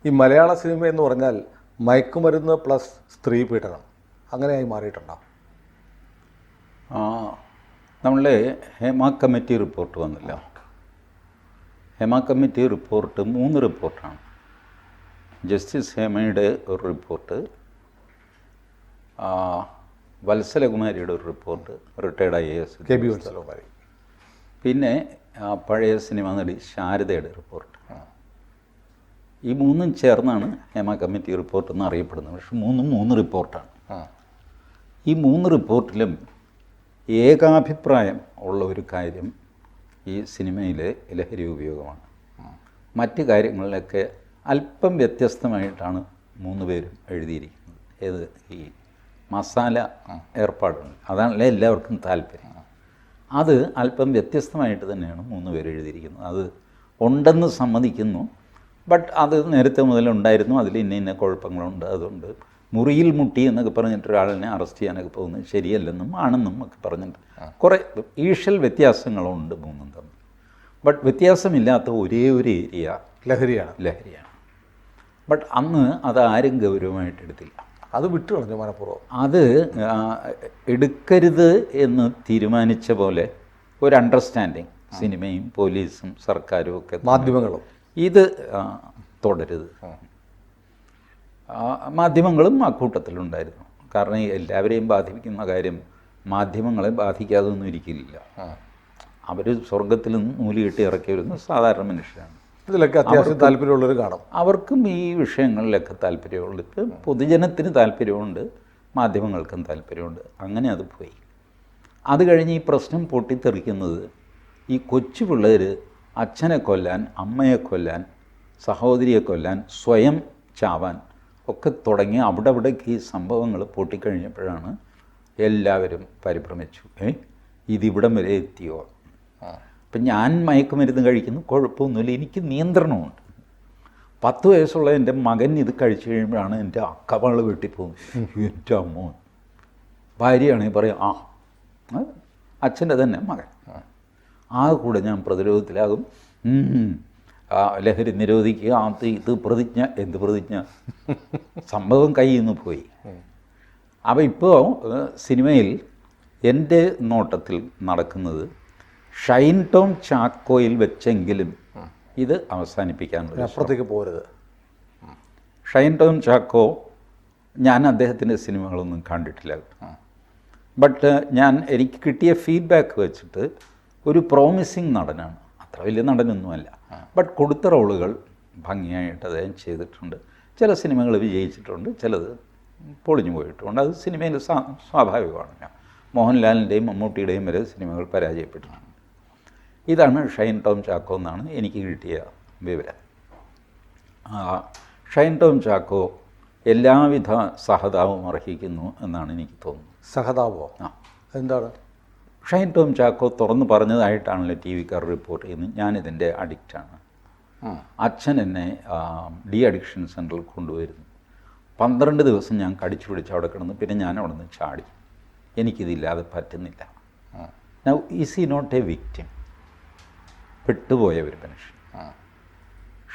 ഈ മലയാള സിനിമ എന്ന് പറഞ്ഞാൽ മയക്കുമരുന്ന് പ്ലസ് സ്ത്രീ പീഡനം അങ്ങനെയായി മാറിയിട്ടുണ്ടോ? നമ്മളെ ഹേമ കമ്മിറ്റി റിപ്പോർട്ട് വന്നല്ലോ. ഹേമ കമ്മിറ്റി റിപ്പോർട്ട് 3 റിപ്പോർട്ടാണ്. ജസ്റ്റിസ് ഹേമയുടെ ഒരു റിപ്പോർട്ട്, വത്സലകുമാരിയുടെ ഒരു report, retired IAS KB Vatsalakumari, പിന്നെ പഴയ സിനിമ നടി ശാരദയുടെ റിപ്പോർട്ട്. ഈ 3 ചേർന്നാണ് ഹേമ കമ്മിറ്റി റിപ്പോർട്ട് എന്ന് അറിയപ്പെടുന്നത്. പക്ഷെ 3 റിപ്പോർട്ടാണ്. ഈ 3 റിപ്പോർട്ടിലും ഏകാഭിപ്രായം ഉള്ള ഒരു കാര്യം ഈ സിനിമയിലെ ലഹരി ഉപയോഗമാണ്. മറ്റ് കാര്യങ്ങളിലൊക്കെ അല്പം വ്യത്യസ്തമായിട്ടാണ് 3 പേരും എഴുതിയിരിക്കുന്നത്. ഏത് ഈ മസാല ഏർപ്പാടുണ്ട്, അതാണല്ലേ എല്ലാവർക്കും താല്പര്യം. അത് അല്പം വ്യത്യസ്തമായിട്ട് തന്നെയാണ് 3 പേര് എഴുതിയിരിക്കുന്നത്. അത് ഉണ്ടെന്ന് സമ്മതിക്കുന്നു, ബട്ട് അത് നേരത്തെ മുതലുണ്ടായിരുന്നു, അതിൽ ഇന്ന കുഴപ്പങ്ങളുണ്ട്, അതുകൊണ്ട് മുറിയിൽ മുട്ടി എന്നൊക്കെ പറഞ്ഞിട്ട് ഒരാളിനെ അറസ്റ്റ് ചെയ്യാനൊക്കെ പോകുന്നത് ശരിയല്ലെന്നും ആണെന്നും ഒക്കെ പറഞ്ഞിട്ട് കുറേ ഈഷൽ വ്യത്യാസങ്ങളുണ്ട് 3 തമ്മിൽ. ബട്ട് വ്യത്യാസമില്ലാത്ത ഒരേ ഒരു ഏരിയ ലഹരിയാണ്. ബട്ട് അന്ന് അത് ആരും ഗൗരവമായിട്ട് എടുത്തില്ല. അത് വിട്ടു കളഞ്ഞു മനഃപൂർവ്വം. അത് എടുക്കരുത് എന്ന് തീരുമാനിച്ച പോലെ ഒരു അണ്ടർസ്റ്റാൻഡിങ് സിനിമയും പോലീസും സർക്കാരും ഒക്കെ, മാധ്യമങ്ങളും ഇത് തുടരുത്. മാധ്യമങ്ങളും ആ കൂട്ടത്തിലുണ്ടായിരുന്നു. കാരണം എല്ലാവരെയും ബാധിക്കുന്ന കാര്യം മാധ്യമങ്ങളെ ബാധിക്കാതൊന്നും ഇരിക്കില്ല. അവർ സ്വർഗത്തിൽ നിന്ന് നൂല് കെട്ടി ഇറക്കി വരുന്ന സാധാരണ മനുഷ്യരാണ്. ഇതിലൊക്കെ അത്യാവശ്യം താല്പര്യമുള്ളവർ കാണും. അവർക്കും ഈ വിഷയങ്ങളിലൊക്കെ താല്പര്യമുള്ളൂ. ഇപ്പം പൊതുജനത്തിന് താല്പര്യമുണ്ട്, മാധ്യമങ്ങൾക്കും താല്പര്യമുണ്ട്. അങ്ങനെ അത് പോയി. അത് കഴിഞ്ഞ് ഈ പ്രശ്നം പൊട്ടിത്തെറിക്കുന്നത് ഈ കൊച്ചു പിള്ളേർ അച്ഛനെ കൊല്ലാൻ, അമ്മയെ കൊല്ലാൻ, സഹോദരിയെ കൊല്ലാൻ, സ്വയം ചാവാൻ ഒക്കെ തുടങ്ങി അവിടേക്ക് ഈ സംഭവങ്ങൾ പൊട്ടിക്കഴിഞ്ഞപ്പോഴാണ് എല്ലാവരും പരിഭ്രമിച്ചു. ഇതിവിടം വരെ എത്തിയോ? അപ്പം ഞാൻ മയക്കുമരുന്ന് കഴിക്കുന്നു, കുഴപ്പമൊന്നുമില്ല, എനിക്ക് നിയന്ത്രണമുണ്ട്. 10 വയസ്സുള്ള എൻ്റെ മകൻ ഇത് കഴിച്ചു കഴിയുമ്പോഴാണ് എൻ്റെ അക്കവാള് വെട്ടിപ്പോകുന്നത്. എൻ്റെ അമ്മോ, ഭാര്യയാണെങ്കിൽ പറയും അച്ഛൻ്റെ തന്നെ മകൻ. ആ കൂടെ ഞാൻ പ്രതിരോധത്തിലാകും. ലഹരി നിരോധിക്കുക, ഇത് പ്രതിജ്ഞ. എന്ത് പ്രതിജ്ഞ? സംഭവം കയ്യിൽ നിന്ന് പോയി. അപ്പോൾ ഇപ്പോൾ സിനിമയിൽ എൻ്റെ നോട്ടത്തിൽ നടക്കുന്നത് ഷൈൻ ടോം ചാക്കോയിൽ വെച്ചെങ്കിലും ഇത് അവസാനിപ്പിക്കാനുള്ള, അപ്പുറത്തേക്ക് പോരുത്. ഷൈൻ ടോം ചാക്കോ, ഞാൻ അദ്ദേഹത്തിൻ്റെ സിനിമകളൊന്നും കണ്ടിട്ടില്ല. ബട്ട് എനിക്ക് കിട്ടിയ ഫീഡ്ബാക്ക് വെച്ചിട്ട് ഒരു പ്രോമിസിങ് നടനാണ്. അത്ര വലിയ നടനൊന്നുമല്ല, ബട്ട് കൊടുത്ത റോളുകൾ ഭംഗിയായിട്ട് അദ്ദേഹം ചെയ്തിട്ടുണ്ട്. ചില സിനിമകൾ വിജയിച്ചിട്ടുണ്ട്, ചിലത് പൊളിഞ്ഞു പോയിട്ടുണ്ട്. അത് സിനിമയിൽ സ്വാഭാവികമാണ്. മോഹൻലാലിൻ്റെയും മമ്മൂട്ടിയുടെയും വരെ സിനിമകൾ പരാജയപ്പെട്ടിട്ടുണ്ട്. ഇതാണ് ഷൈൻ ടോം ചാക്കോ എന്നാണ് എനിക്ക് കിട്ടിയ വിവരം. ഷൈൻ ടോം ചാക്കോ എല്ലാവിധ സഹതാപവും അർഹിക്കുന്നു എന്നാണ് എനിക്ക് തോന്നുന്നത്. സഹതാപോ? എന്താണ്? ഷൈൻ ടോം ചാക്കോ തുറന്ന് പറഞ്ഞതായിട്ടാണല്ലോ TV-ക്കാർ റിപ്പോർട്ട് ചെയ്യുന്നത്. ഞാനിതിൻ്റെ അഡിക്റ്റാണ്. അച്ഛൻ എന്നെ അഡിക്ഷൻ സെൻറ്ററിൽ കൊണ്ടുവരുന്നു. 12 ദിവസം ഞാൻ കടിച്ചു പിടിച്ച് അവിടെ കിടന്നു. പിന്നെ ഞാൻ അവിടെ നിന്ന് ചാടി. എനിക്കിതില്ലാതെ പറ്റുന്നില്ല. Now is he not a victim? പെട്ടുപോയ ഒരു മനുഷ്യൻ.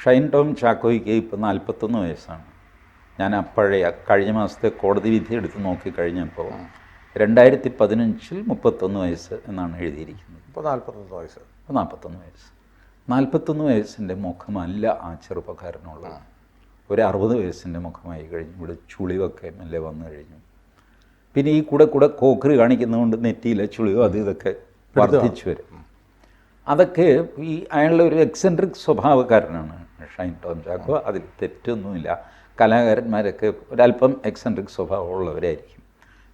ഷൈൻ ടോം ചാക്കോയ്ക്ക് ഇപ്പോൾ 41 വയസ്സാണ്. ഞാൻ കഴിഞ്ഞ മാസത്തെ കോടതി വിധി എടുത്ത് നോക്കിക്കഴിഞ്ഞപ്പോൾ 2015 31 വയസ്സ് എന്നാണ് എഴുതിയിരിക്കുന്നത്. ഇപ്പോൾ 41 വയസ്സ്. 41 വയസ്സിൻ്റെ മുഖമല്ല ആ ചെറുപ്പക്കാരനുള്ളത്. ഒരു 60 വയസ്സിൻ്റെ മുഖമായി കഴിഞ്ഞു. ഇവിടെ ചുളിവൊക്കെ മെല്ലെ വന്നു കഴിഞ്ഞു. പിന്നെ ഈ കൂടെ കോക്കറി കാണിക്കുന്നതുകൊണ്ട് നെറ്റിയിലെ ചുളിവോ അത് ഇതൊക്കെ വർദ്ധിച്ചു വരും. അതൊക്കെ ഈ അയാളുടെ ഒരു എക്സെൻട്രിക് സ്വഭാവക്കാരനാണ് ഷൈൻ ടോം ചാക്കോ. അതിൽ തെറ്റൊന്നുമില്ല. കലാകാരന്മാരൊക്കെ ഒരല്പം എക്സെൻട്രിക് സ്വഭാവമുള്ളവരായിരിക്കും.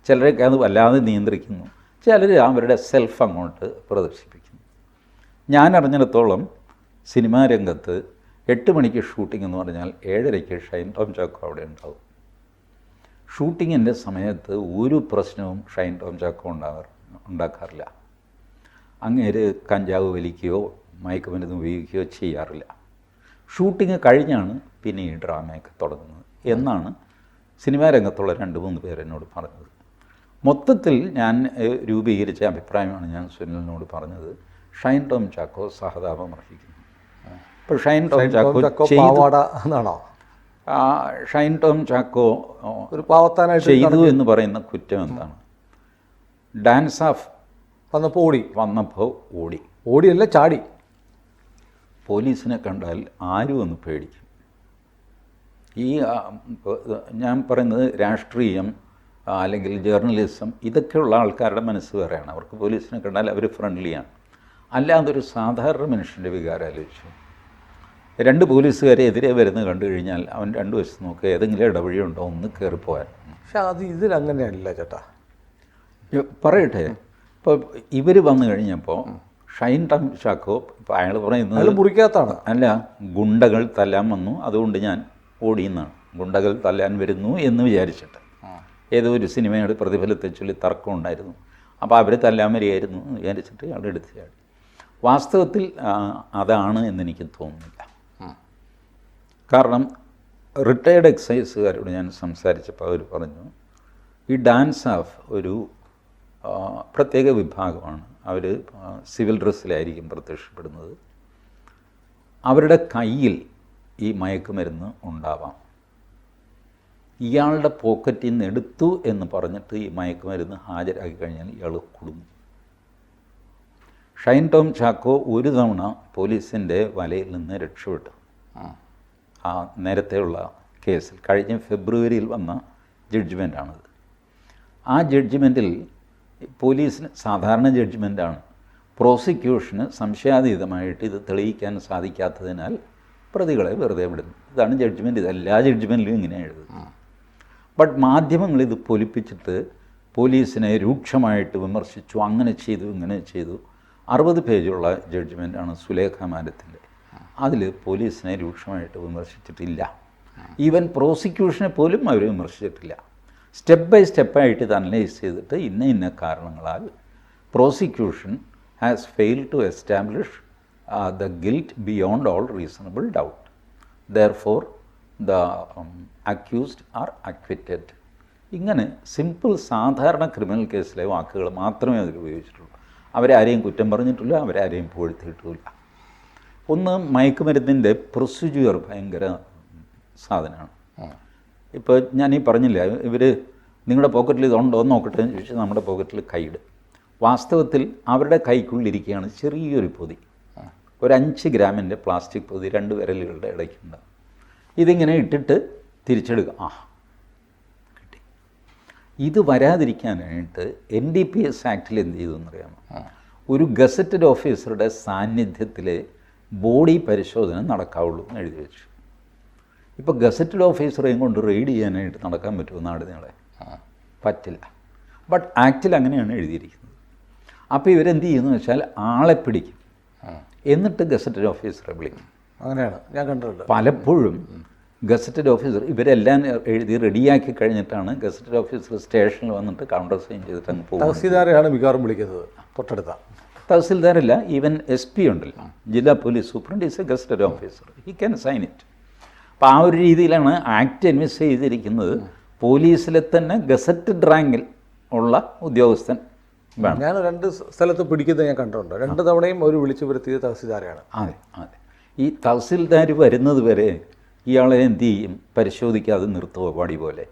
ചിലരൊക്കെ അത് വല്ലാതെ നിയന്ത്രിക്കുന്നു, ചിലർ അവരുടെ സെൽഫ് അങ്ങോട്ട് പ്രദർശിപ്പിക്കുന്നു. ഞാൻ അറിഞ്ഞിടത്തോളം സിനിമാ രംഗത്ത് 8 മണിക്ക് ഷൂട്ടിംഗ് എന്ന് പറഞ്ഞാൽ 7:30 ഷൈൻ ടോം ചാക്കോ അവിടെ ഉണ്ടാവും. ഷൂട്ടിങ്ങിൻ്റെ സമയത്ത് ഒരു പ്രശ്നവും ഷൈൻ ടോം ചാക്കോ ഉണ്ടാക്കാറില്ല. അങ്ങേര് കഞ്ചാവ് വലിക്കുകയോ മയക്കുമരുന്ന് ഉപയോഗിക്കുകയോ ചെയ്യാറില്ല. ഷൂട്ടിങ് കഴിഞ്ഞാണ് പിന്നെ ഈ ഡ്രാമയൊക്കെ തുടങ്ങുന്നത് എന്നാണ് സിനിമാ രംഗത്തുള്ള 2-3 പേർ എന്നോട് പറഞ്ഞത്. മൊത്തത്തിൽ ഞാൻ രൂപീകരിച്ച അഭിപ്രായമാണ് ഞാൻ സുനിലിനോട് പറഞ്ഞത്. ഷൈൻ ടോം ചാക്കോ സഹതാപം അർഹിക്കുന്നു. ഇപ്പോൾ ഷൈൻ ടോം ചാക്കോ പാവാട എന്നാണോ? ഷൈൻ ടോം ചാക്കോ ഒരു പാവത്താനായിട്ട് ചെയ്തു എന്ന് പറയുന്ന കുറ്റം എന്താണ്? ഡാൻസ് ഓഫ് വന്നപ്പോൾ വന്നപ്പോൾ ഓടി. ഓടിയല്ല, ചാടി. പോലീസിനെ കണ്ടാൽ ആരും ഒന്ന് പേടിക്കും. ഈ ഞാൻ പറയുന്നത് രാഷ്ട്രീയം അല്ലെങ്കിൽ ജേർണലിസം ഇതൊക്കെയുള്ള ആൾക്കാരുടെ മനസ്സ് വേറെയാണ്. അവർക്ക് പോലീസിനെ കണ്ടാൽ അവർ ഫ്രണ്ട്ലിയാണ്. അല്ലാതെ ഒരു സാധാരണ മനുഷ്യൻ്റെ വികാരം ആലോചിച്ചു. 2 പോലീസുകാരെ എതിരെ വരുന്നത് കണ്ടു കഴിഞ്ഞാൽ അവൻ 2 വശത്ത് നോക്കുക, ഏതെങ്കിലും ഇടവഴിയുണ്ടോ ഒന്ന് കയറിപ്പോയാൽ. പക്ഷെ അത് ഇതിലങ്ങനെയല്ല ചേട്ടാ. പറയട്ടെ, ഇപ്പോൾ ഇവർ വന്നു കഴിഞ്ഞപ്പോൾ ഷൈൻ ടോം ചാക്കോ ഇപ്പോൾ അയാൾ പറയുന്നത് മുറിക്കകത്താണ്. അല്ല, ഗുണ്ടകൾ തല്ലാൻ വന്നു അതുകൊണ്ട് ഞാൻ ഓടിയെന്നാണ്. ഗുണ്ടകൾ തല്ലാൻ വരുന്നു എന്ന് വിചാരിച്ചിട്ട് ഏതോ ഒരു സിനിമയുടെ പ്രതിഫലത്തെ ചൊല്ലി തർക്കം ഉണ്ടായിരുന്നു. അപ്പോൾ അവർ തല്ലാൻ വരികയായിരുന്നു എന്ന് വിചാരിച്ചിട്ട് അയാൾ എടുത്ത് ചാടി. വാസ്തവത്തിൽ അതാണ് എന്നെനിക്ക് തോന്നുന്നില്ല. കാരണം റിട്ടയർഡ് എക്സൈസുകാരോട് ഞാൻ സംസാരിച്ചപ്പോൾ അവർ പറഞ്ഞു, ഈ ഡാൻസ് ഓഫ് ഒരു പ്രത്യേക വിഭാഗമാണ്. അവർ സിവിൽ ഡ്രസ്സിലായിരിക്കും പ്രത്യക്ഷപ്പെടുന്നത്. അവരുടെ കയ്യിൽ ഈ മയക്കുമരുന്ന് ഉണ്ടാവാം. ഇയാളുടെ പോക്കറ്റിൽ നിന്ന് എടുത്തു എന്ന് പറഞ്ഞിട്ട് ഈ മയക്കുമരുന്ന് ഹാജരാക്കി കഴിഞ്ഞാൽ ഇയാൾ കുടുങ്ങും. ഷൈൻ ടോം ചാക്കോ ഒരു തവണ പോലീസിൻ്റെ വലയിൽ നിന്ന് രക്ഷപ്പെട്ടു. ആ നേരത്തെയുള്ള കേസിൽ കഴിഞ്ഞ ഫെബ്രുവരിയിൽ വന്ന ജഡ്ജ്മെൻറ്റാണത്. ആ ജഡ്ജ്മെൻറ്റിൽ പോലീസിന് സാധാരണ ജഡ്ജ്മെൻറ്റാണ്. പ്രോസിക്യൂഷന് സംശയാതീതമായിട്ട് ഇത് തെളിയിക്കാൻ സാധിക്കാത്തതിനാൽ പ്രതികളെ വെറുതെ വിടുന്നു. ഇതാണ് ജഡ്ജ്മെൻറ്റ്. ഇത് എല്ലാ ജഡ്ജ്മെൻറ്റിലും ഇങ്ങനെ എഴുതുന്നു. ബട്ട് മാധ്യമങ്ങൾ ഇത് പൊലിപ്പിച്ചിട്ട് പോലീസിനെ രൂക്ഷമായിട്ട് വിമർശിച്ചു. അങ്ങനെ ചെയ്തു, ഇങ്ങനെ ചെയ്തു. 60 പേജുള്ള ജഡ്ജ്മെൻറ്റാണ് സുലേഖ മാഡത്തിൻ്റെ. അതിൽ പോലീസിനെ രൂക്ഷമായിട്ട് വിമർശിച്ചിട്ടില്ല. ഈവൻ പ്രോസിക്യൂഷനെ പോലും അവർ വിമർശിച്ചിട്ടില്ല. സ്റ്റെപ്പ് ബൈ സ്റ്റെപ്പായിട്ട് ഇത് അനലൈസ് ചെയ്തിട്ട് ഇന്ന കാരണങ്ങളാൽ prosecution has failed to establish the guilt beyond all reasonable doubt. Therefore, the accused are acquitted. ഇങ്ങനെ സിമ്പിൾ സാധാരണ ക്രിമിനൽ കേസിലെ വാക്കുകൾ മാത്രമേ അതിൽ ഉപയോഗിച്ചിട്ടുള്ളൂ. അവരാരെയും കുറ്റം പറഞ്ഞിട്ടില്ല, അവരാരെയും പുകഴ്ത്തിയിട്ടുമില്ല. ഒന്ന്, മയക്കുമരുന്നിൻ്റെ പ്രൊസീജിയർ ഭയങ്കര സാധനമാണ്. ഇപ്പോൾ ഞാനീ പറഞ്ഞില്ല, ഇവർ നിങ്ങളുടെ പോക്കറ്റിൽ ഇതുണ്ടോ എന്ന് നോക്കട്ടെ എന്ന് ചോദിച്ചാൽ നമ്മുടെ പോക്കറ്റിൽ കൈയിടും. വാസ്തവത്തിൽ അവരുടെ കൈക്കുള്ളിരിക്കുകയാണ് ചെറിയൊരു പൊതി, ഒരു 5 ഗ്രാമിൻ്റെ പ്ലാസ്റ്റിക് പൊതി 2 വിരലുകളുടെ ഇടയ്ക്കുണ്ടാകും. ഇതിങ്ങനെ ഇട്ടിട്ട് തിരിച്ചെടുക്കുക. കിട്ടി. ഇത് വരാതിരിക്കാനായിട്ട് NDPS ആക്റ്റിൽ എന്ത് ചെയ്തു എന്നറിയാമോ? ഒരു ഗസറ്റഡ് ഓഫീസറുടെ സാന്നിധ്യത്തിൽ ബോഡി പരിശോധന നടക്കാവുള്ളൂ എന്ന് എഴുതി വെച്ചു. ഇപ്പോൾ ഗസറ്റഡ് ഓഫീസറെയും കൊണ്ട് റെയ്ഡ് ചെയ്യാനായിട്ട് നടക്കാൻ പറ്റുമോ നാട് നീളെ? പറ്റില്ല. ബട്ട് ആക്റ്റിൽ അങ്ങനെയാണ് എഴുതിയിരിക്കുന്നത്. അപ്പോൾ ഇവരെന്ത് ചെയ്യുമെന്ന് വെച്ചാൽ ആളെ പിടിക്കും, എന്നിട്ട് ഗസറ്റഡ് ഓഫീസറെ വിളിക്കും. അങ്ങനെയാണ് ഞാൻ കണ്ടിട്ടുണ്ട്. പലപ്പോഴും ഗസറ്റഡ് ഓഫീസർ ഇവരെല്ലാം എഴുതി റെഡിയാക്കി കഴിഞ്ഞിട്ടാണ് ഗസറ്റഡ് ഓഫീസർ സ്റ്റേഷനിൽ വന്നിട്ട് കൗണ്ടർ സൈൻ ചെയ്തിട്ട് അങ്ങ് പോകും. തഹസീൽദാരെയാണ് മിക്കവാറും വിളിക്കുന്നത്. തൊട്ടടുത്ത തഹസീൽദാരല്ല, ഈവൻ SP ഉണ്ടല്ലോ, ജില്ലാ police superintendent is a gazetted officer, he can sign it. അപ്പോൾ ആ ഒരു രീതിയിലാണ് ആക്ട് എൻവിസ് ചെയ്തിരിക്കുന്നത്. പോലീസിലെ തന്നെ ഗസറ്റഡ് റാങ്കിൽ ഉള്ള ഉദ്യോഗസ്ഥൻ വേണം. ഞാൻ 2 സ്ഥലത്ത് പിടിക്കുന്നത് ഞാൻ കണ്ടിട്ടുണ്ട്. 2 തവണയും അവർ വിളിച്ചു വരുത്തിയത് തഹസീൽദാരെയാണ്. അതെ അതെ. ഈ തഹസീൽദാർ വരുന്നത് വരെ ഇയാളെ എന്ത് ചെയ്യും? പരിശോധിക്കാതെ നിർത്തുക വടി പോലെ.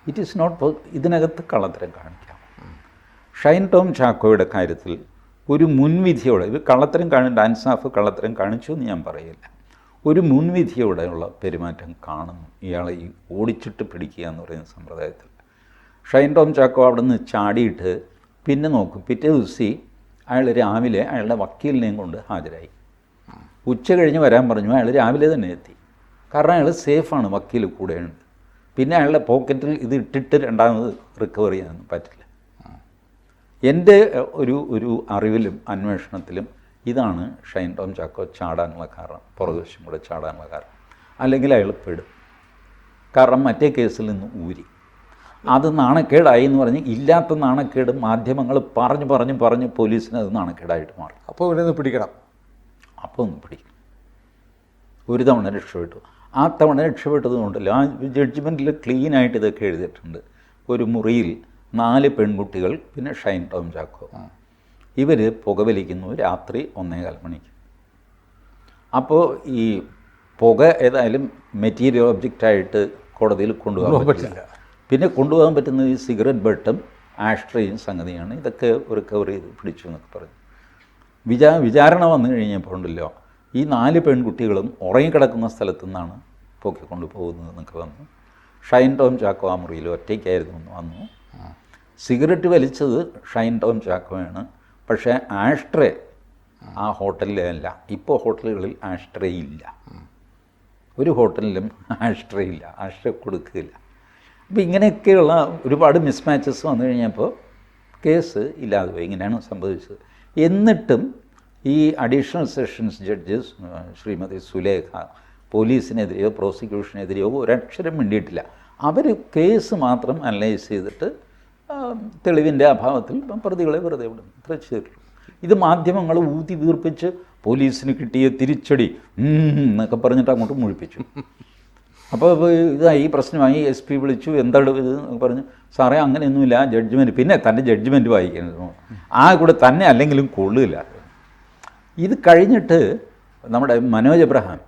ഇറ്റ് ഈസ് നോട്ട് ഇതിനകത്ത് കള്ളത്തരം കാണിക്കാം. ഷൈൻ ടോം ചാക്കോയുടെ കാര്യത്തിൽ ഒരു മുൻവിധിയോടെ, ഇത് കള്ളത്തരം ഡാൻസ് ഓഫ് കള്ളത്തരം കാണിച്ചു എന്ന് ഞാൻ പറയില്ല, ഒരു മുൻവിധിയോടെയുള്ള പെരുമാറ്റം കാണുന്നു ഇയാളെ ഈ ഓടിച്ചിട്ട് പിടിക്കുക എന്ന് പറയുന്ന സമ്പ്രദായത്തിൽ. ഷൈൻ ടോം ചാക്കോ അവിടെ നിന്ന് ചാടിയിട്ട് പിന്നെ നോക്കും, പിറ്റേ ദിവസം അയാൾ രാവിലെ അയാളുടെ വക്കീലിനെയും കൊണ്ട് ഹാജരായി. ഉച്ച കഴിഞ്ഞ് വരാൻ പറഞ്ഞു, അയാൾ രാവിലെ തന്നെ എത്തി. കാരണം അയാൾ സേഫാണ്, വക്കീൽ കൂടെയുണ്ട്. പിന്നെ അയാളുടെ പോക്കറ്റിൽ ഇത് ഇട്ടിട്ട് രണ്ടാമത് റിക്കവർ ചെയ്യാനൊന്നും പറ്റില്ല. എൻ്റെ ഒരു അറിവിലും അന്വേഷണത്തിലും ഇതാണ് ഷൈൻ ടോം ചാക്കോ ചാടാനുള്ള കാരണം, പുറകുവശം കൂടെ ചാടാനുള്ള കാരണം. അല്ലെങ്കിൽ അയാൾ പെടും. കാരണം മറ്റേ കേസിൽ നിന്ന് ഊരി. അത് നാണക്കേടായി എന്ന് പറഞ്ഞ് ഇല്ലാത്ത നാണക്കേട് മാധ്യമങ്ങൾ പറഞ്ഞ് പോലീസിന് അത് നാണക്കേടായിട്ട് മാറി. അപ്പോൾ ഇവിടെ നിന്ന് പിടിക്കണം. അപ്പോൾ ഒന്ന് പിടിക്കണം. ഒരു തവണ രക്ഷപ്പെട്ടു. ആ തവണ രക്ഷപ്പെട്ടത് കൊണ്ടല്ല, ആ ജഡ്ജ്മെൻറ്റിൽ ക്ലീനായിട്ട് ഇതൊക്കെ എഴുതിയിട്ടുണ്ട്. ഒരു മുറിയിൽ 4 പെൺകുട്ടികൾ പിന്നെ ഷൈൻ ടോം ചാക്കോ. ഇവർ പുകവലിക്കുന്നു രാത്രി 1:15 മണിക്ക്. അപ്പോൾ ഈ പുക ഏതായാലും മെറ്റീരിയൽ ഒബ്ജക്റ്റായിട്ട് കോടതിയിൽ കൊണ്ടുപോകാൻ പറ്റില്ല. പിന്നെ കൊണ്ടുപോകാൻ പറ്റുന്നത് ഈ സിഗരറ്റ് ബട്ടും ആഷ്ട്രയും സംഗതിയാണ്. ഇതൊക്കെ റിക്കവർ ചെയ്ത് പിടിച്ചു എന്നൊക്കെ പറഞ്ഞു. വിചാരണ വന്നു കഴിഞ്ഞപ്പോൾ ഉണ്ടല്ലോ, ഈ 4 പെൺകുട്ടികളും ഉറങ്ങിക്കിടക്കുന്ന സ്ഥലത്തു നിന്നാണ് പൊക്കിക്കൊണ്ട് പോകുന്നത് എന്നൊക്കെ വന്നു. ഷൈൻ ടോം ചാക്കോ ആ മുറിയിൽ ഒറ്റയ്ക്കായിരുന്നു എന്ന് വന്നു. സിഗരറ്റ് വലിച്ചത് ഷൈൻ ടോം ചാക്കോയാണ്. പക്ഷേ ആഷ്ട്രേ ആ ഹോട്ടലിലല്ല. ഇപ്പോൾ ഹോട്ടലുകളിൽ ആഷ്ട്രേ ഇല്ല. ഒരു ഹോട്ടലിലും ആഷ്ട്രേ ഇല്ല, ആഷ്ട്രേ കൊടുക്കുകയില്ല. അപ്പോൾ ഇങ്ങനെയൊക്കെയുള്ള ഒരുപാട് മിസ്മാച്ചസ് വന്നു കഴിഞ്ഞപ്പോൾ കേസ് ഇല്ലാതെ പോയി. ഇങ്ങനെയാണ് സംഭവിച്ചത്. എന്നിട്ടും ഈ additional sessions judges Shrimati Sulekha പോലീസിനെതിരെയോ പ്രോസിക്യൂഷനെതിരെയോ ഒരക്ഷരം മിണ്ടിയിട്ടില്ല. അവർ കേസ് മാത്രം അനലൈസ് ചെയ്തിട്ട് തെളിവിൻ്റെ അഭാവത്തിൽ പ്രതികളെ വെറുതെ വിടും. ഇത്ര ചെയ്തിട്ടുള്ളൂ. ഇത് മാധ്യമങ്ങൾ ഊതി വീർപ്പിച്ച് പോലീസിന് കിട്ടിയ തിരിച്ചടി എന്നൊക്കെ പറഞ്ഞിട്ട് അങ്ങോട്ട് മുഴിപ്പിച്ചു. അപ്പോൾ ഇതായി പ്രശ്നമായി. SP വിളിച്ചു, എന്താണ് ഇത് പറഞ്ഞു. സാറേ അങ്ങനെയൊന്നുമില്ല, ജഡ്ജ്മെൻറ്റ്. പിന്നെ തൻ്റെ ജഡ്ജ്മെൻറ്റ് വായിക്കുന്നത് ആ കൂടെ തന്നെ അല്ലെങ്കിലും കൊള്ളില്ല. ഇത് കഴിഞ്ഞിട്ട് നമ്മുടെ മനോജ് എബ്രഹാം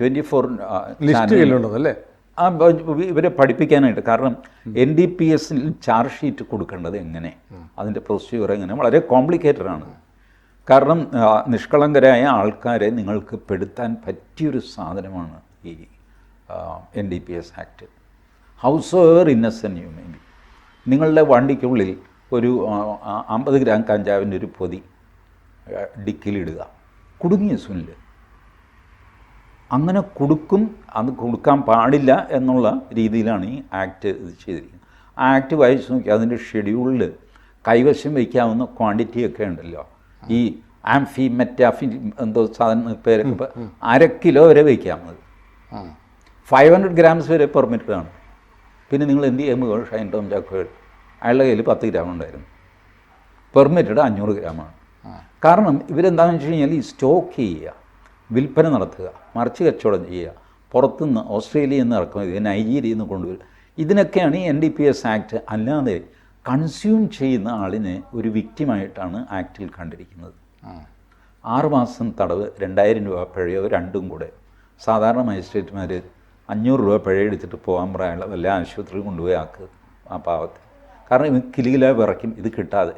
24 അല്ലേ ഇവരെ പഠിപ്പിക്കാനായിട്ട്. കാരണം NDPSൽ ചാർജ് ഷീറ്റ് കൊടുക്കേണ്ടത് എങ്ങനെ, അതിൻ്റെ പ്രൊസീജിയർ എങ്ങനെ, വളരെ കോംപ്ലിക്കേറ്റഡ് ആണ്. കാരണം നിഷ്കളങ്കരായ ആൾക്കാരെ നിങ്ങൾക്ക് പെടുത്താൻ പറ്റിയൊരു സാധനമാണ് ഈ NDPS act. House over innocent you may be. നിങ്ങളുടെ വണ്ടിക്കുള്ളിൽ ഒരു 50 ഗ്രാം കഞ്ചാവിൻ്റെ ഒരു പൊതി ഡിക്കിലിടുക, കുടുങ്ങിയ സുനിൽ. അങ്ങനെ കൊടുക്കും, അത് കൊടുക്കാൻ പാടില്ല എന്നുള്ള രീതിയിലാണ് ഈ ആക്ട് ഇത് ചെയ്തിരിക്കുന്നത്. ആ ആക്ട് വായിച്ച് നോക്കി അതിൻ്റെ ഷെഡ്യൂളിൽ കൈവശം വയ്ക്കാവുന്ന ക്വാണ്ടിറ്റിയൊക്കെ ഉണ്ടല്ലോ. ഈ ആംഫി മെറ്റാഫി എന്തോ സാധനം പേരൊക്കെ 1/2 കിലോ വരെ വയ്ക്കാവുന്നത്, 500 ഗ്രാംസ് വരെ പെർമിറ്റഡ് ആണ്. പിന്നെ നിങ്ങൾ എന്ത് ചെയ്യുമ്പോൾ ഷൈൻ ടോം ചാക്കോ അയാളുടെ കയ്യിൽ 10 ഗ്രാം ഉണ്ടായിരുന്നു, പെർമിറ്റഡ് 500 ഗ്രാമാണ്. കാരണം ഇവരെന്താണെന്ന് വെച്ച് കഴിഞ്ഞാൽ ഈ സ്റ്റോക്ക് ചെയ്യുക, വിൽപ്പന നടത്തുക, മറിച്ച് കച്ചവടം ചെയ്യുക, പുറത്തുനിന്ന് ഓസ്ട്രേലിയയിൽ നിന്ന് ഇറക്കുമതി, നൈജീരിയയിൽ നിന്ന് കൊണ്ടുവരിക, ഇതിനൊക്കെയാണ് ഈ NDPS ആക്ട്. അല്ലാതെ കൺസ്യൂം ചെയ്യുന്ന ആളിനെ ഒരു വിക്റ്റിമായിട്ടാണ് ആക്റ്റിൽ കണ്ടിരിക്കുന്നത്. 6 മാസം തടവ്, 2000 രൂപ പിഴയോ രണ്ടും കൂടെ. സാധാരണ മജിസ്ട്രേറ്റുമാർ 500 രൂപ പിഴ എടുത്തിട്ട് പോകാൻ പറയാനുള്ള വല്ല ആശുപത്രിയിൽ കൊണ്ടുപോയി ആക്കുക ആ പാവത്തെ. കാരണം ഇത് കിലുകില വിറയ്ക്കും ഇത് കിട്ടാതെ.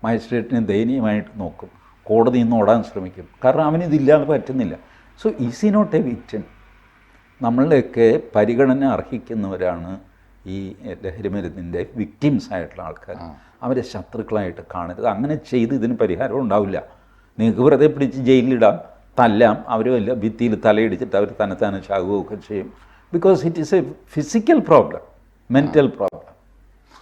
മജിസ്ട്രേറ്റിനെ ദയനീയമായിട്ട് നോക്കും, കോടതിയിൽ നിന്ന് ഓടാൻ ശ്രമിക്കും. കാരണം അവനിതില്ലാതെ പറ്റുന്നില്ല. So is not a victim. നമ്മളുടെയൊക്കെ പരിഗണന അർഹിക്കുന്നവരാണ് ഈ ലഹരിമരുന്നിൻ്റെ വിക്ടിംസ് ആയിട്ടുള്ള ആൾക്കാർ. അവരെ ശത്രുക്കളായിട്ട് കാണരുത്. അങ്ങനെ ചെയ്ത് ഇതിന് പരിഹാരം ഉണ്ടാവില്ല. നിങ്ങൾക്ക് വെറുതെ പിടിച്ച് ജയിലിലിടാം, തല്ലാം, അവരുമല്ല ഭിത്തിയിൽ തലയിടിച്ചിട്ട് അവർ തന്നെത്താനെ ചാകുകയൊക്കെ ചെയ്യും. Because it is A physical problem, mental problem.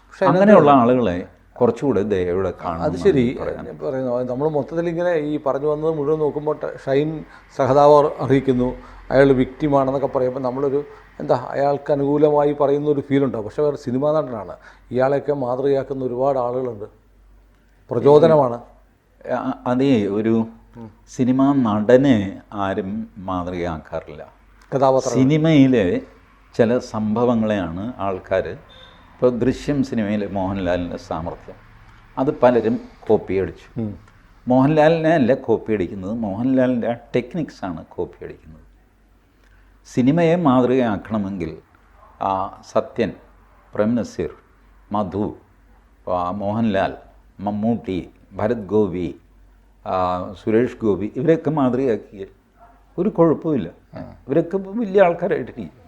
പക്ഷേ അങ്ങനെയുള്ള ആളുകളെ കുറച്ചുകൂടെ ദയയോടെ കാണും. അത് ശരി പറയുന്നു. നമ്മൾ മൊത്തത്തിൽ ഇങ്ങനെ ഈ പറഞ്ഞു വന്നത് മുഴുവൻ നോക്കുമ്പോൾ ഷൈൻ സഹതാവ് അറിയിക്കുന്നു, അയാൾ വിക്റ്റിമാണെന്നൊക്കെ പറയുമ്പോൾ നമ്മളൊരു അയാൾക്ക് അനുകൂലമായി പറയുന്ന ഒരു ഫീലുണ്ടാവും. പക്ഷേ വേറെ സിനിമാ നടനാണ്, ഇയാളെയൊക്കെ മാതൃകയാക്കുന്ന ഒരുപാട് ആളുകളുണ്ട്, പ്രചോദനമാണ്. അതേ, ഒരു സിനിമാ നടനെ ആരും മാതൃകയാക്കാറില്ല. കഥാപാത്രം സിനിമയിലെ ചില സംഭവങ്ങളെയാണ് ആൾക്കാർ. ഇപ്പോൾ ദൃശ്യം സിനിമയിലെ മോഹൻലാലിൻ്റെ സാമർഥ്യം അത് പലരും കോപ്പി അടിച്ചു. മോഹൻലാലിനെ അല്ല കോപ്പി അടിക്കുന്നത്, മോഹൻലാലിൻ്റെ ആ ടെക്നിക്സാണ് കോപ്പി അടിക്കുന്നത്. സിനിമയെ മാതൃകയാക്കണമെങ്കിൽ സത്യൻ, പ്രേം നസീർ, മധു, മോഹൻലാൽ, മമ്മൂട്ടി, ഭരത് ഗോപി, സുരേഷ് ഗോപി, ഇവരൊക്കെ മാതൃകയാക്കിയ ഒരു കുഴപ്പമില്ല. ഇവരൊക്കെ വലിയ ആൾക്കാരായിട്ടിരിക്കും.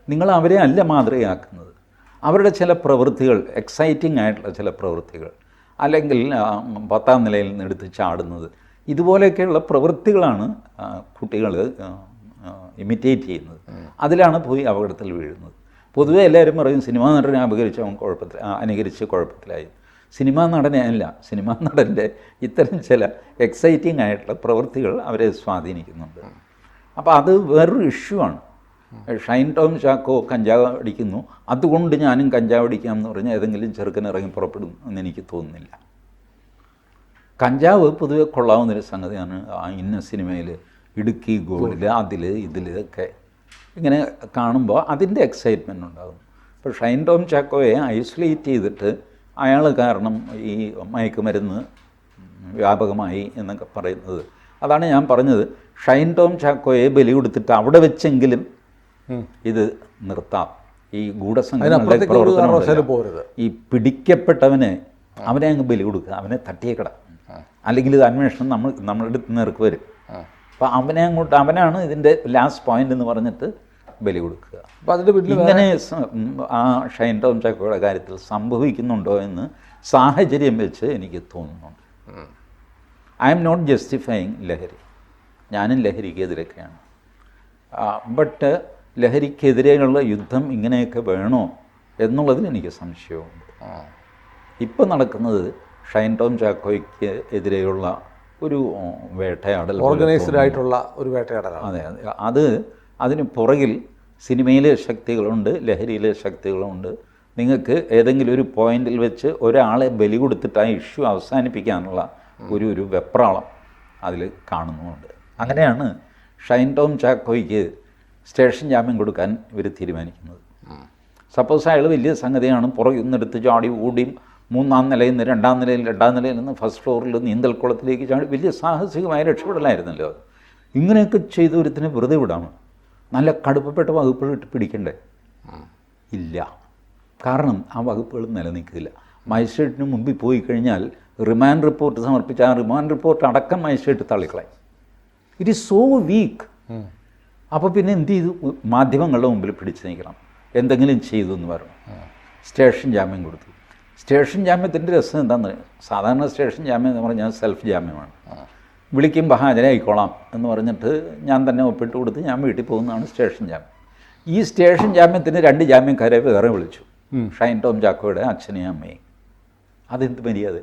നിങ്ങൾ അവരെ അല്ല മാതൃകയാക്കുന്നത്. അവരുടെ ചില പ്രവൃത്തികൾ, എക്സൈറ്റിംഗ് ആയിട്ടുള്ള ചില പ്രവൃത്തികൾ, അല്ലെങ്കിൽ 10ാം നിലയിൽ നിന്ന് എടുത്ത് ചാടുന്നത്, ഇതുപോലെയൊക്കെയുള്ള പ്രവൃത്തികളാണ് കുട്ടികൾ ഇമിറ്റേറ്റ് ചെയ്യുന്നത്. അതിലാണ് പോയി അപകടത്തിൽ വീഴുന്നത്. പൊതുവേ എല്ലാവരും പറയും സിനിമാ നടനെ അനുകരിച്ച് കുഴപ്പത്തിലായി. സിനിമാ നടനെ അല്ല, സിനിമാ നടൻ്റെ ഇത്തരം ചില എക്സൈറ്റിംഗ് ആയിട്ടുള്ള പ്രവൃത്തികൾ അവരെ സ്വാധീനിക്കുന്നുണ്ട്. അപ്പോൾ അത് വേറൊരു ഇഷ്യൂ ആണ്. ഷൈൻ ടോം ചാക്കോ കഞ്ചാവ് അടിക്കുന്നു, അതുകൊണ്ട് ഞാനും കഞ്ചാവ് അടിക്കാം എന്ന് പറഞ്ഞാൽ ഏതെങ്കിലും ചെറുക്കൻ ഇറങ്ങി പുറപ്പെടും എന്ന് എനിക്ക് തോന്നുന്നില്ല. കഞ്ചാവ് പൊതുവെ കൊള്ളാവുന്നൊരു സംഗതിയാണ്. ഇന്ന സിനിമയിൽ ഇടുക്കി ഗോൾഡിൽ ഇതിലൊക്കെ ഇങ്ങനെ കാണുമ്പോൾ അതിൻ്റെ എക്സൈറ്റ്മെൻറ്റ് ഉണ്ടാകും. ഇപ്പോൾ ഷൈൻ ടോം ചാക്കോയെ ഐസൊലേറ്റ് ചെയ്തിട്ട് അയാൾ കാരണം ഈ മയക്കുമരുന്ന് വ്യാപകമായി എന്നൊക്കെ പറയുന്നത്, അതാണ് ഞാൻ പറഞ്ഞത്. ഷൈൻ ടോം ചാക്കോയെ ബലി കൊടുത്തിട്ട് അവിടെ വെച്ചെങ്കിലും ഇത് നിർത്താം. ഈ ഗൂഢസംഘങ്ങളുടെ പ്രവർത്തനം പോരുത്. ഈ പിടിക്കപ്പെട്ടവന് അവനെ അങ്ങ് ബലി കൊടുക്കുക, അവനെ തട്ടിയേക്കട, അല്ലെങ്കിൽ ഇത് അന്വേഷണം നമ്മളുടെ അടുത്ത് നേർക്ക് വരും. അപ്പോൾ അവനാണ് ഇതിൻ്റെ ലാസ്റ്റ് പോയിന്റ് എന്ന് പറഞ്ഞിട്ട് ബലി കൊടുക്കുക. അപ്പോൾ അതിൻ്റെ വീട്ടിൽ ഇങ്ങനെ ആ ഷൈൻ ടോം ചാക്കോയുടെ കാര്യത്തിൽ സംഭവിക്കുന്നുണ്ടോ എന്ന് സാഹചര്യം വെച്ച് എനിക്ക് തോന്നുന്നുണ്ട്. ഐ എം നോട്ട് ജസ്റ്റിഫൈങ് ലഹരി, ഞാനും ലഹരിക്കെതിരൊക്കെയാണ്. ബട്ട് ലഹരിക്കെതിരെയുള്ള യുദ്ധം ഇങ്ങനെയൊക്കെ വേണോ എന്നുള്ളതിൽ എനിക്ക് സംശയമുണ്ട്. ഇപ്പം നടക്കുന്നത് ഷൈൻ ടോം ചാക്കോയ്ക്ക് എതിരെയുള്ള ഒരു വേട്ടയാടൽ, ഓർഗനൈസ്ഡ് ആയിട്ടുള്ള ഒരു വേട്ടയാടലാണ്. അതെ, അതിന് പുറകിൽ സിനിമയിലെ ശക്തികളുണ്ട്, ലഹരിയിലെ ശക്തികളുണ്ട്. നിങ്ങൾക്ക് ഏതെങ്കിലും ഒരു പോയിന്റിൽ വെച്ച് ഒരാളെ ബലി കൊടുത്തിട്ട് ആ ഇഷ്യൂ അവസാനിപ്പിക്കാനുള്ള ഒരു വെപ്രാളം അതിൽ കാണുന്നുമുണ്ട്. അങ്ങനെയാണ് ഷൈൻ ടോം ചാക്കോയ്ക്ക് സ്റ്റേഷൻ ജാമ്യം കൊടുക്കാൻ ഇവർ തീരുമാനിക്കുന്നത്. സപ്പോസ് അയാൾ വലിയ സംഗതിയാണ്, പുറകിൽ നിന്നെടുത്ത് ചാടി ഓടിയും 3-ാം നിലയിൽ നിന്ന് 2-ാം നിലയിൽ 2-ാം നിലയിൽ നിന്ന് ഫസ്റ്റ് ഫ്ലോറിൽ നീന്തൽക്കുളത്തിലേക്ക് ചാടി വലിയ സാഹസികമായ രക്ഷപ്പെടലായിരുന്നല്ലോ. ഇങ്ങനെയൊക്കെ ചെയ്ത ഒരുത്തിനെ വെറുതെ വിടാമോ? നല്ല കടുപ്പപ്പെട്ട വകുപ്പുകൾ ഇട്ട് പിടിക്കണ്ടേ? ഇല്ല. കാരണം ആ വകുപ്പുകൾ നിലനിൽക്കില്ല. മജിസ്ട്രേറ്റിന് മുമ്പിൽ പോയി കഴിഞ്ഞാൽ റിമാൻഡ് റിപ്പോർട്ട് സമർപ്പിച്ച ആ റിമാൻഡ് റിപ്പോർട്ട് അടക്കം മജിസ്ട്രേറ്റ് തള്ളിക്കളയും. It is so weak. അപ്പോൾ പിന്നെ എന്ത് ചെയ്തു? മാധ്യമങ്ങളുടെ മുമ്പിൽ പിടിച്ചു നിൽക്കണം, എന്തെങ്കിലും ചെയ്തു എന്ന് പറഞ്ഞു. സ്റ്റേഷൻ ജാമ്യം കൊടുത്തു. സ്റ്റേഷൻ ജാമ്യത്തിൻ്റെ രസം എന്താണെന്ന്, സാധാരണ സ്റ്റേഷൻ ജാമ്യം എന്ന് പറഞ്ഞാൽ സെൽഫ് ജാമ്യമാണ്. വിളിക്കുമ്പോൾ ഹാജരായിക്കോളാം എന്ന് പറഞ്ഞിട്ട് ഞാൻ തന്നെ ഒപ്പിട്ട് കൊടുത്ത് ഞാൻ വീട്ടിൽ പോകുന്നതാണ് സ്റ്റേഷൻ ജാമ്യം. ഈ സ്റ്റേഷൻ ജാമ്യത്തിന് 2 ജാമ്യക്കാരെ വേറെ വിളിച്ചു, ഷൈൻ ടോം ചാക്കോയുടെ അച്ഛനെയും അമ്മയും. അതെന്ത് മര്യാദ?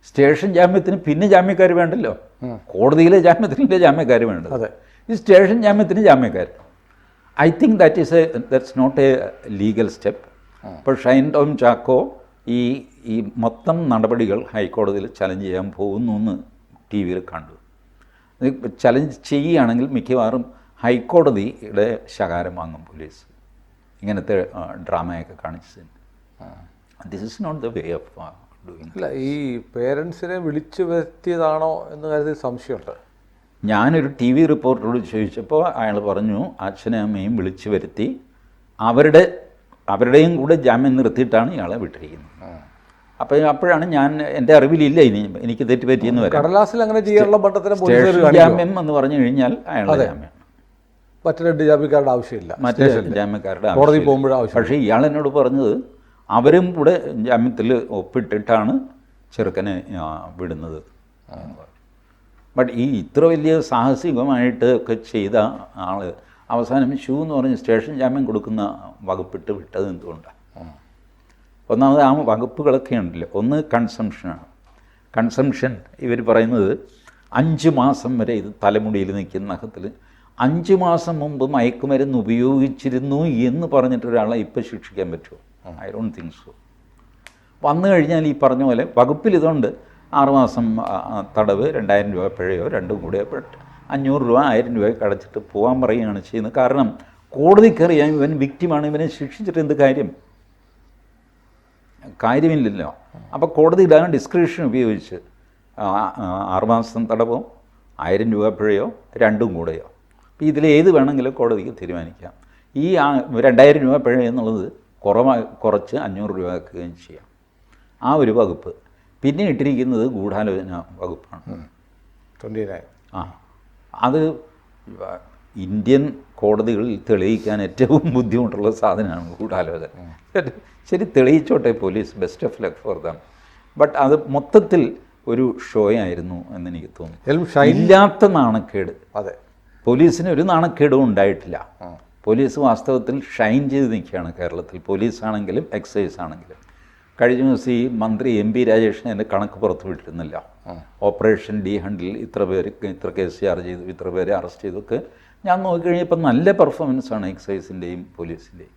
സ്റ്റേഷൻ ജാമ്യത്തിന് പിന്നെ ജാമ്യക്കാർ വേണ്ടല്ലോ, കോടതിയിലെ ജാമ്യത്തിൻ്റെ ജാമ്യക്കാർ വേണ്ടത്. ഈ സ്റ്റേഷൻ ജാമ്യത്തിന് ജാമ്യക്കാർ. I think that's not a legal step. ഇപ്പോൾ ഷൈൻ ടോം ചാക്കോ ഈ മൊത്തം നടപടികൾ ഹൈക്കോടതിയിൽ ചലഞ്ച് ചെയ്യാൻ പോകുന്നു എന്ന് ടി വിയിൽ കണ്ടു. ചലഞ്ച് ചെയ്യുകയാണെങ്കിൽ മിക്കവാറും ഹൈക്കോടതിയുടെ ശകാരം വാങ്ങും പോലീസ്, ഇങ്ങനത്തെ ഡ്രാമയൊക്കെ കാണിച്ചതിന്. This is not the way of doing. അല്ല, ഈ പേരൻസിനെ വിളിച്ചു വരുത്തിയതാണോ എന്ന് കരുതി സംശയമുണ്ട്. ഞാനൊരു ടി വി റിപ്പോർട്ടറോട് ചോദിച്ചപ്പോൾ അയാൾ പറഞ്ഞു അച്ഛനെയും അമ്മയും വിളിച്ചു വരുത്തി അവരുടെയും കൂടെ ജാമ്യം നിർത്തിയിട്ടാണ് ഇയാളെ വിട്ടിരിക്കുന്നത്. അപ്പോഴാണ് ഞാൻ, എൻ്റെ അറിവിലില്ല, എനിക്ക് തെറ്റുപറ്റിയെന്ന് വരാം. കടലാസിൽ അങ്ങനെ ചെയ്യാനുള്ള പട്ടത്തിന് ജാമ്യം എന്ന് പറഞ്ഞു കഴിഞ്ഞാൽ അയാളുടെ ജാമ്യം, മറ്റു 2 ജാമ്യക്കാരുടെ ആവശ്യമില്ല, മറ്റു ജാമ്യക്കാരുടെ കോടതി പോകുമ്പോഴാവശ്യം. പക്ഷേ ഇയാൾ എന്നോട് പറഞ്ഞത് അവരും കൂടെ ജാമ്യത്തിൽ ഒപ്പിട്ടിട്ടാണ് ചെറുക്കനെ വിടുന്നത്. ബട്ട് ഈ ഇത്ര വലിയ സാഹസികമായിട്ട് ഒക്കെ ചെയ്ത ആൾ അവസാനം ഷൂ എന്ന് പറഞ്ഞ് സ്റ്റേഷൻ ജാമ്യം കൊടുക്കുന്ന വകുപ്പിട്ട് വിട്ടത് എന്തുകൊണ്ടാണ്? ഒന്നാമത് ആ വകുപ്പുകളൊക്കെ ഉണ്ടല്ലോ. ഒന്ന് കൺസംഷനാണ്. കൺസംഷൻ ഇവർ പറയുന്നത് 5 മാസം വരെ ഇത് തലമുടിയിൽ നിൽക്കുന്ന നഖത്തിൽ 5 മാസം മുമ്പ് മയക്കുമരുന്ന് ഉപയോഗിച്ചിരുന്നു എന്ന് പറഞ്ഞിട്ട് ഒരാളെ ഇപ്പം ശിക്ഷിക്കാൻ പറ്റുമോ? I don't think so. വന്നു കഴിഞ്ഞാൽ ഈ പറഞ്ഞ പോലെ വകുപ്പിൽ ഇതുകൊണ്ട് 6 മാസം തടവ്, 2000 രൂപ പിഴയോ, രണ്ടും കൂടെ 500 രൂപ 1000 രൂപയൊക്കെ അടച്ചിട്ട് പോകാൻ പറയുകയാണ് ചെയ്യുന്നത്. കാരണം കോടതിക്കറിയാം ഇവൻ വിക്റ്റിമാണ്, ഇവനെ ശിക്ഷിച്ചിട്ട് എന്ത് കാര്യമില്ലല്ലോ. അപ്പോൾ കോടതി ഇടാൻ ഡിസ്ക്രിപ്ഷൻ ഉപയോഗിച്ച് 6 മാസം തടവോ 1000 രൂപ പിഴയോ രണ്ടും കൂടെയോ, അപ്പോൾ ഇതിലേത് വേണമെങ്കിലും കോടതിക്ക് തീരുമാനിക്കാം. ഈ 2000 രൂപ പിഴ എന്നുള്ളത് കുറച്ച് 500 രൂപ ആക്കുകയും ചെയ്യാം. ആ ഒരു വകുപ്പ്. പിന്നെ ഇട്ടിരിക്കുന്നത് ഗൂഢാലോചന വകുപ്പാണ്. 29. അത് ഇന്ത്യൻ കോടതികളിൽ തെളിയിക്കാൻ ഏറ്റവും ബുദ്ധിമുട്ടുള്ള സാധനമാണ് ഗൂഢാലോചന. ശരി, തെളിയിച്ചോട്ടെ police, best of luck for them. But അത് മൊത്തത്തിൽ ഒരു ഷോ ആയിരുന്നു എന്നെനിക്ക് തോന്നുന്നു. ഇല്ലാത്ത നാണക്കേട്. അതെ, പോലീസിന് ഒരു നാണക്കേടും ഉണ്ടായിട്ടില്ല. പോലീസ് വാസ്തവത്തിൽ ഷൈൻ ചെയ്ത് നിൽക്കുകയാണ് കേരളത്തിൽ, പോലീസാണെങ്കിലും എക്സൈസ് ആണെങ്കിലും. കഴിഞ്ഞ ദിവസം ഈ മന്ത്രി MP രാജേഷിനെ എൻ്റെ കണക്ക് പുറത്തു വിട്ടിരുന്നില്ല. ഓപ്പറേഷൻ D100 ഇത്ര കേസ് ചാർജ് ചെയ്തു, ഇത്ര പേരെ അറസ്റ്റ് ചെയ്തൊക്കെ ഞാൻ നോക്കിക്കഴിഞ്ഞപ്പോൾ നല്ല പെർഫോമൻസാണ് എക്സൈസിൻ്റെയും പോലീസിൻ്റെയും.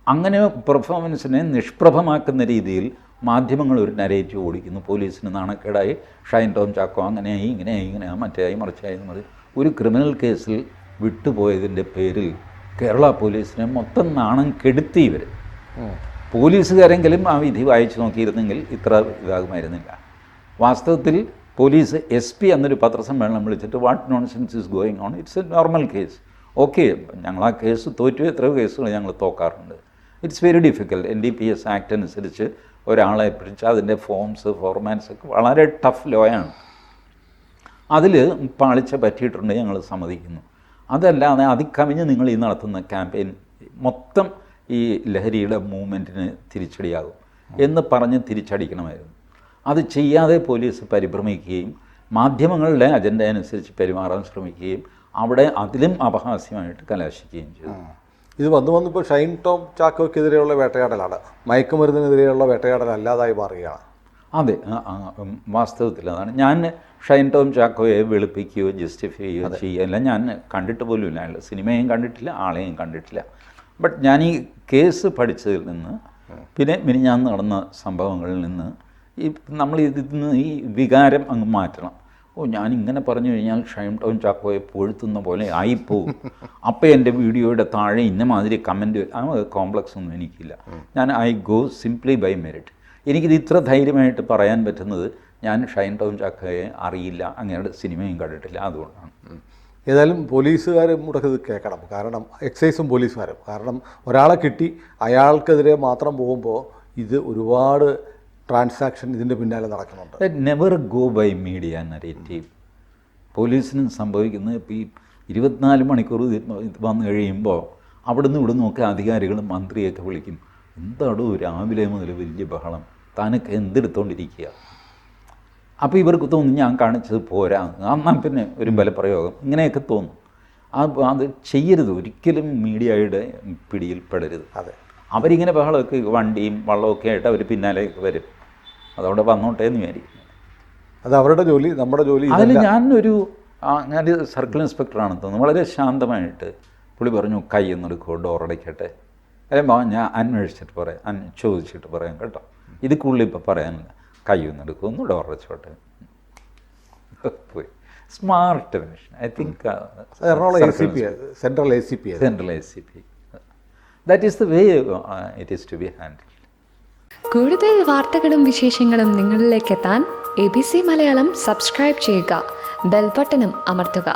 അങ്ങനെ പെർഫോമൻസിനെ നിഷ്പ്രഭമാക്കുന്ന രീതിയിൽ മാധ്യമങ്ങൾ ഒരു നരേറ്റീവ് ഓടിക്കുന്നു. പോലീസിന് നാണക്കേടായി, ഷൈൻ ടോം ചാക്കോ അങ്ങനെയായി, ഇങ്ങനെയായി, മറ്റേയായി, മറിച്ചായി എന്ന് പറയും. ഒരു ക്രിമിനൽ കേസിൽ വിട്ടുപോയതിൻ്റെ പേരിൽ കേരള പോലീസിനെ മൊത്തം നാണം കെടുത്തി ഇവർ. പോലീസുകാരെങ്കിലും ആ വിധി വായിച്ചു നോക്കിയിരുന്നെങ്കിൽ ഇത്ര ഇതാകുമായിരുന്നില്ല. വാസ്തവത്തിൽ പോലീസ് SP എന്നൊരു പത്രസമ്മേളനം വിളിച്ചിട്ട് what nonsense is going on, it's a normal case. Okay, ഞങ്ങൾ ആ കേസ് തോറ്റു, എത്രയോ കേസുകൾ ഞങ്ങൾ തോക്കാറുണ്ട്. It's very difficult. NDPS act അനുസരിച്ച് ഒരാളെ പിടിച്ച് അതിൻ്റെ ഫോർമാറ്റ്സ് ഒക്കെ വളരെ ടഫ് ലോയാണ്. അതിൽ പാളിച്ച പറ്റിയിട്ടുണ്ടെങ്കിൽ ഞങ്ങൾ സമ്മതിക്കുന്നു. അതല്ലാതെ അതിക്കവിഞ്ഞ് നിങ്ങൾ ഈ നടത്തുന്ന ക്യാമ്പയിൻ മൊത്തം ഈ ലഹരിയുടെ മൂവ്മെൻറ്റിന് തിരിച്ചടിയാകും എന്ന് പറഞ്ഞ് തിരിച്ചടിക്കണമായിരുന്നു. അത് ചെയ്യാതെ പോലീസ് പരിഭ്രമിക്കുകയും മാധ്യമങ്ങളുടെ അജണ്ട അനുസരിച്ച് പെരുമാറാൻ ശ്രമിക്കുകയും അവിടെ അതിലും അപഹാസ്യമായിട്ട് കലാശിക്കുകയും ചെയ്തു. ഇത് വന്നിപ്പോൾ ഷൈൻ ടോം ചാക്കോയ്ക്കെതിരെയുള്ള വേട്ടയാടലാണ്, മയക്കുമരുന്നിനെതിരെയുള്ള വേട്ടയാടൽ അല്ലാതായി മാറുകയാണ്. അതെ, വാസ്തവത്തിൽ അതാണ്. ഞാൻ ഷൈൻ ടോം ചാക്കോയെ വെളുപ്പിക്കുകയോ ജസ്റ്റിഫൈ ചെയ്യുകയോ ചെയ്യുകയല്ല. ഞാൻ കണ്ടിട്ട് പോലുമില്ല, അയാൾ സിനിമയും കണ്ടിട്ടില്ല, ആളെയും കണ്ടിട്ടില്ല. ബട്ട് ഞാൻ ഈ കേസ് പഠിച്ചതിൽ നിന്ന് പിന്നെ മിനിഞ്ഞാന്ന് നടന്ന സംഭവങ്ങളിൽ നിന്ന് നമ്മൾ ഇതിൽ നിന്ന് ഈ വികാരം അങ്ങ് മാറ്റണം. ഞാനിങ്ങനെ പറഞ്ഞു കഴിഞ്ഞാൽ ഷൈൻ ടോം ചാക്കോയെ പൊഴുത്തുന്ന പോലെ ആയിപ്പോവും, അപ്പോൾ എൻ്റെ വീഡിയോയുടെ താഴെ ഇന്നമാതിരി കമൻറ്റ്, ആ കോംപ്ലക്സ് ഒന്നും എനിക്കില്ല. ഞാൻ I go simply by merit. എനിക്കിത് ഇത്ര ധൈര്യമായിട്ട് പറയാൻ പറ്റുന്നത് ഞാൻ ഷൈൻ ടോം ചാക്കോയെ അറിയില്ല, അങ്ങനെയുടെ സിനിമയും കണ്ടിട്ടില്ല, അതുകൊണ്ടാണ്. ഏതായാലും പോലീസുകാരും കൂടെ ഇത് കേൾക്കണം. കാരണം എക്സൈസും പോലീസുകാരും, കാരണം ഒരാളെ കിട്ടി അയാൾക്കെതിരെ മാത്രം പോകുമ്പോൾ ഇത് ഒരുപാട് ട്രാൻസാക്ഷൻ ഇതിൻ്റെ പിന്നാലെ നടക്കുന്നുണ്ട്. Never go by media narrative. പോലീസിനും സംഭവിക്കുന്നത് ഇപ്പോൾ ഈ 24 മണിക്കൂർ ഇത് വന്നു കഴിയുമ്പോൾ അവിടുന്ന് ഇവിടുന്ന് ഒക്കെ അധികാരികളും മന്ത്രിയൊക്കെ വിളിക്കും, എന്താടോ രാവിലെ മുതൽ വലിയ ബഹളം, താനൊക്കെ എന്തെടുത്തോണ്ടിരിക്കുക. അപ്പോൾ ഇവർക്ക് തോന്നും ഞാൻ കാണിച്ചത് പോരാ, എന്നാൽ പിന്നെ ഒരു ബലപ്രയോഗം, ഇങ്ങനെയൊക്കെ തോന്നും. അത് ചെയ്യരുത്, ഒരിക്കലും മീഡിയയുടെ പിടിയിൽ പെടരുത്. അതെ, അവരിങ്ങനെ ബഹളമൊക്കെ വണ്ടിയും വള്ളമൊക്കെ ആയിട്ട് അവർ പിന്നാലെ വരും, അതവിടെ വന്നോട്ടെ എന്ന് വിചാരിക്കും. അത് അവരുടെ ജോലി, നമ്മുടെ ജോലി. അതിൽ ഞാൻ സർക്കിൾ ഇൻസ്പെക്ടറാണെന്ന് തോന്നുന്നു, വളരെ ശാന്തമായിട്ട് പുള്ളി പറഞ്ഞു കൈ എന്നെടുക്കുമോ, ഡോറടയ്ക്കട്ടെ. അല്ലെങ്കിൽ ഞാൻ അന്വേഷിച്ചിട്ട് പറയാം, ചോദിച്ചിട്ട് പറയാം കേട്ടോ, ഇത് കൂടുതൽ ഇപ്പോൾ പറയാനില്ല, കൈ ഒന്നെടുക്കുമോ, ഡോറടച്ചോട്ടെ. പോയി സ്മാർട്ട് മനുഷ്യൻ. I think Ernakulam ACP, central ACP. That is the way it is to be handled. കൂടുതൽ വാർത്തകളും വിശേഷങ്ങളും നിങ്ങളിലേക്ക് എത്താൻ ABC മലയാളം സബ്സ്ക്രൈബ് ചെയ്യുക, ബെൽ ബട്ടണും അമർത്തുക.